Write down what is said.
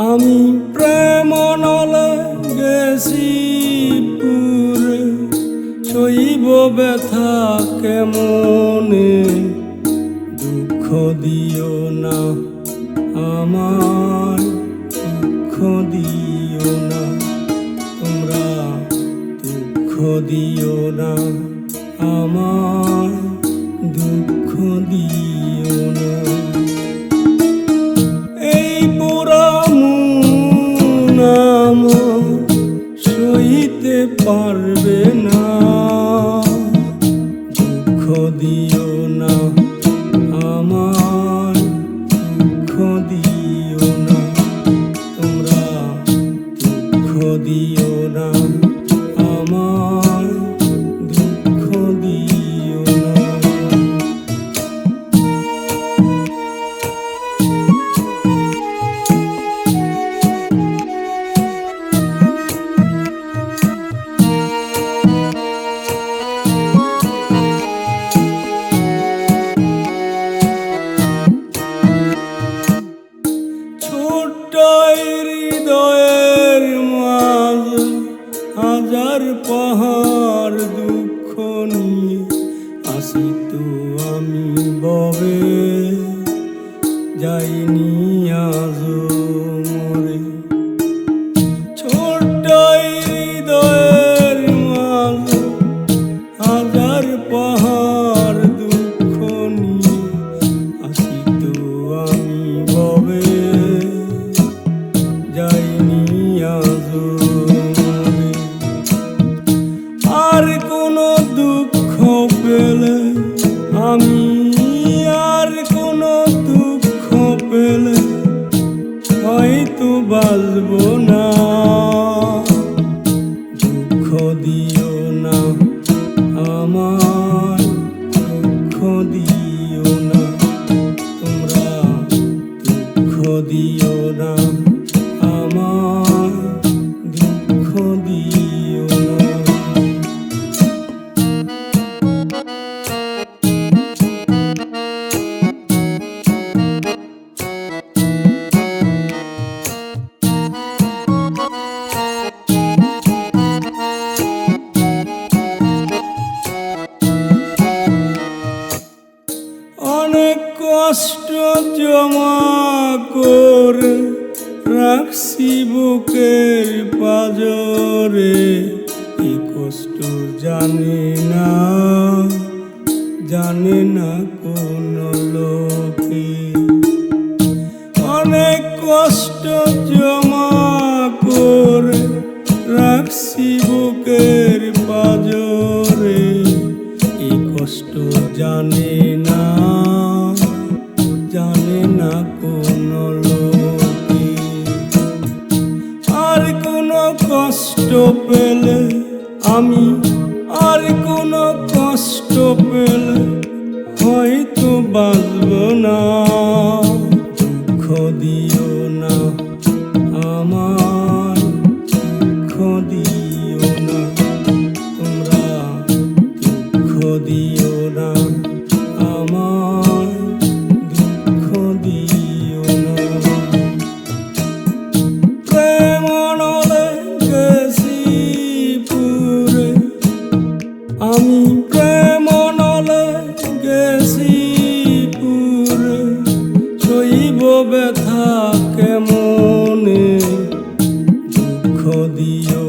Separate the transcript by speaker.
Speaker 1: আমি প্রেম নলে গেছি পুরে, সইব ব্যথা কেমনে। দুঃখ দিও না আমায়, দুঃখ দিও না তোমরা, দুঃখ দিও না আমায়, দুঃখ দিও না। এই পোড়া মন আমার সইতে পারবে না, দুঃখ দিও না আমায়, দুঃখ দিও না তোমরা, দুঃখ দিও না আমায়, দুঃখ দিও না। হৃদয়ের মাঝে হাজার পাহাড় দুঃখ নিয়ে আসি তো আমি ববে, যাইনি আজও মরে। ছোট্ট হৃদয়ের মাঝে হাজার পাহাড় দুঃখ নিয়ে আসি তো আমি ববে, যাইনি আজও মরে। আর কোনো দুঃখ পেলে আমি, আর কোনো দুঃখ পেলে হয়তো বাঁচবো না। দুঃখ দিও না আমায়, দুঃখ দিও না তোমরা, দুঃখ দিও না আমায়, দুঃখ দিও না। অনেক কষ্ট জমা করে রাখছি বুকের পাজরে, এই কষ্ট জানে না, জানে না কোন লোকে। অনেক কষ্ট জমা করে রাখছি বুকের পাজরে, এই কষ্ট জানে না, জানে না কোন লোকে। আর কোনো কষ্ট পেলে আমি, আর কোনো কষ্ট পেলে হয়তো বাঁচবো না। দুঃখ দিও না আমায়, দুঃখ দিও না তোমরা, দুঃখ দিও না আমায়, দুঃখ দিও না। প্রেম নলে গেছি পুরে, আমি প্রেম নলে গেছি পুরে, সইব ব্যথা কেমনে। দুঃখ দিও